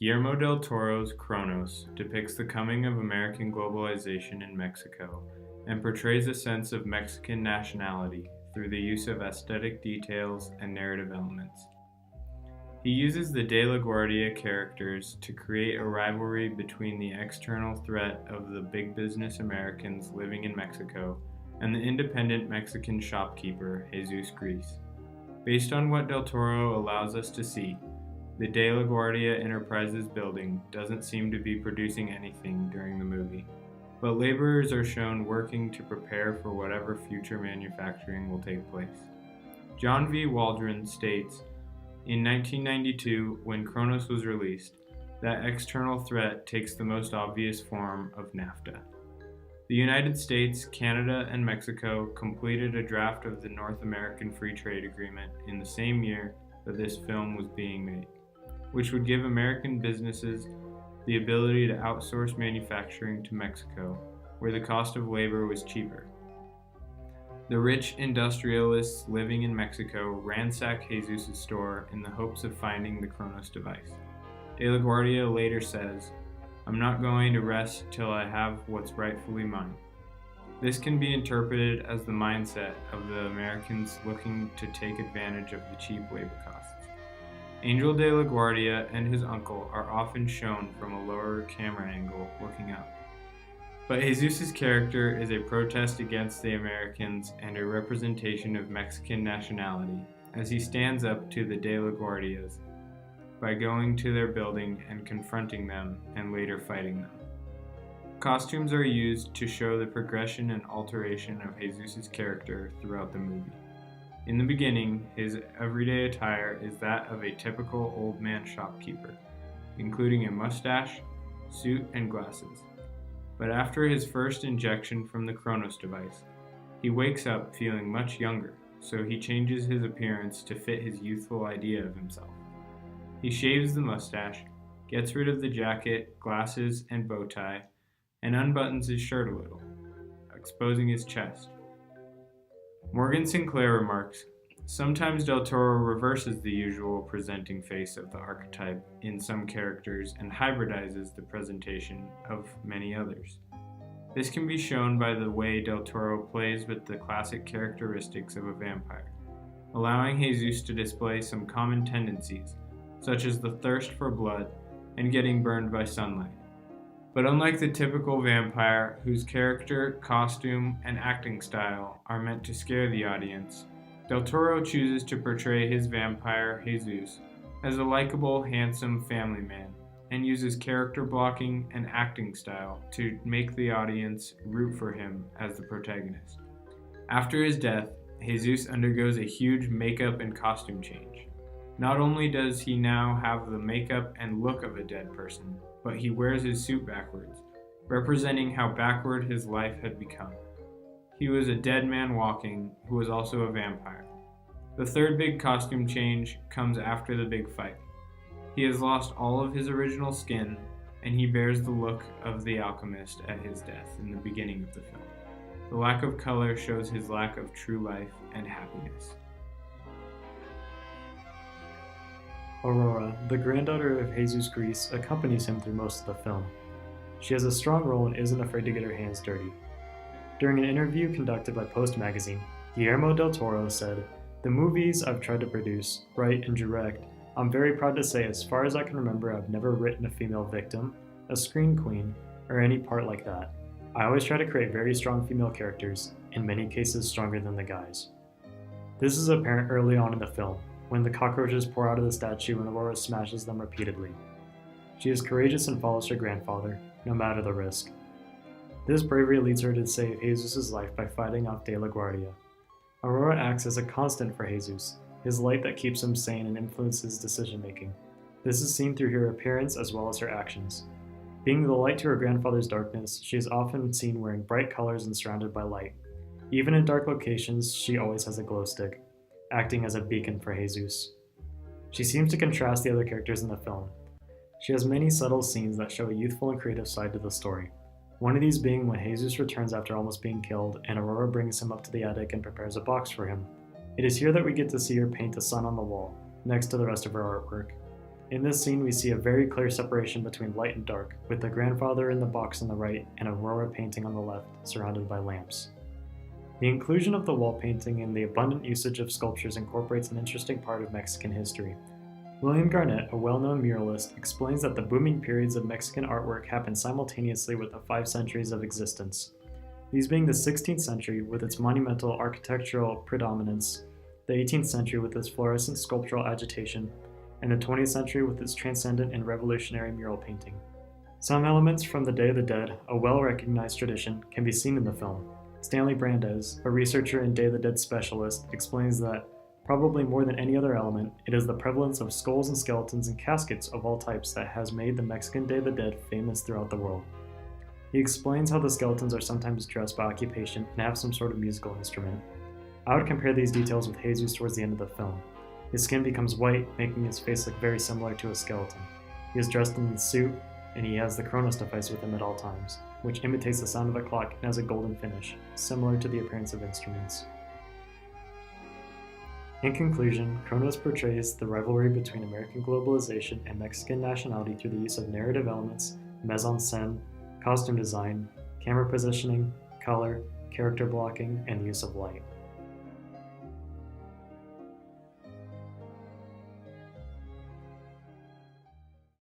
Guillermo del Toro's Cronos depicts the coming of American globalization in Mexico and portrays a sense of Mexican nationality through the use of aesthetic details and narrative elements. He uses the De La Guardia characters to create a rivalry between the external threat of the big business Americans living in Mexico and the independent Mexican shopkeeper Jesus Gris. Based on what Del Toro allows us to see, the De La Guardia Enterprises building doesn't seem to be producing anything during the movie, but laborers are shown working to prepare for whatever future manufacturing will take place. John V. Waldron states, in 1992, when Cronos was released, that external threat takes the most obvious form of NAFTA. The United States, Canada, and Mexico completed a draft of the North American Free Trade Agreement in the same year that this film was being made, which would give American businesses the ability to outsource manufacturing to Mexico, where the cost of labor was cheaper. The rich industrialists living in Mexico ransack Jesus' store in the hopes of finding the Cronos device. De La Guardia later says, "I'm not going to rest till I have what's rightfully mine." This can be interpreted as the mindset of the Americans looking to take advantage of the cheap labor costs. Angel de la Guardia and his uncle are often shown from a lower camera angle looking up. But Jesus' character is a protest against the Americans and a representation of Mexican nationality, as he stands up to the De La Guardias by going to their building and confronting them and later fighting them. Costumes are used to show the progression and alteration of Jesus' character throughout the movie. In the beginning, his everyday attire is that of a typical old man shopkeeper, including a mustache, suit, and glasses. But after his first injection from the Cronos device, he wakes up feeling much younger, so he changes his appearance to fit his youthful idea of himself. He shaves the mustache, gets rid of the jacket, glasses, and bow tie, and unbuttons his shirt a little, exposing his chest. Morgan Sinclair remarks, "Sometimes Del Toro reverses the usual presenting face of the archetype in some characters and hybridizes the presentation of many others. This can be shown by the way Del Toro plays with the classic characteristics of a vampire, allowing Jesus to display some common tendencies, such as the thirst for blood and getting burned by sunlight. But unlike the typical vampire, whose character, costume, and acting style are meant to scare the audience, Del Toro chooses to portray his vampire, Jesus, as a likable, handsome family man, and uses character blocking and acting style to make the audience root for him as the protagonist. After his death, Jesus undergoes a huge makeup and costume change. Not only does he now have the makeup and look of a dead person, but he wears his suit backwards, representing how backward his life had become. He was a dead man walking, who was also a vampire. The third big costume change comes after the big fight. He has lost all of his original skin, and he bears the look of the alchemist at his death in the beginning of the film. The lack of color shows his lack of true life and happiness." Aurora, the granddaughter of Jesus Gris, accompanies him through most of the film. She has a strong role and isn't afraid to get her hands dirty. During an interview conducted by Post magazine, Guillermo del Toro said, "The movies I've tried to produce, write, and direct, I'm very proud to say as far as I can remember I've never written a female victim, a screen queen, or any part like that. I always try to create very strong female characters, in many cases stronger than the guys." This is apparent early on in the film, when the cockroaches pour out of the statue and Aurora smashes them repeatedly. She is courageous and follows her grandfather, no matter the risk. This bravery leads her to save Jesus' life by fighting off De La Guardia. Aurora acts as a constant for Jesus, his light that keeps him sane and influences decision-making. This is seen through her appearance as well as her actions. Being the light to her grandfather's darkness, she is often seen wearing bright colors and surrounded by light. Even in dark locations, she always has a glow stick, acting as a beacon for Jesus. She seems to contrast the other characters in the film. She has many subtle scenes that show a youthful and creative side to the story. One of these being when Jesus returns after almost being killed, and Aurora brings him up to the attic and prepares a box for him. It is here that we get to see her paint the sun on the wall, next to the rest of her artwork. In this scene, we see a very clear separation between light and dark, with the grandfather in the box on the right and Aurora painting on the left, surrounded by lamps. The inclusion of the wall painting and the abundant usage of sculptures incorporates an interesting part of Mexican history. William Garnett, a well-known muralist, explains that the booming periods of Mexican artwork happened simultaneously with the 5 centuries of existence. These being the 16th century with its monumental architectural predominance, the 18th century with its fluorescent sculptural agitation, and the 20th century with its transcendent and revolutionary mural painting. Some elements from the Day of the Dead, a well-recognized tradition, can be seen in the film. Stanley Brandes, a researcher and Day of the Dead specialist, explains that, probably more than any other element, it is the prevalence of skulls and skeletons and caskets of all types that has made the Mexican Day of the Dead famous throughout the world. He explains how the skeletons are sometimes dressed by occupation and have some sort of musical instrument. I would compare these details with Jesus towards the end of the film. His skin becomes white, making his face look very similar to a skeleton. He is dressed in a suit, and he has the Cronos device with him at all times, which imitates the sound of a clock and has a golden finish, similar to the appearance of instruments. In conclusion, Cronos portrays the rivalry between American globalization and Mexican nationality through the use of narrative elements, mise-en-scène, costume design, camera positioning, color, character blocking, and the use of light.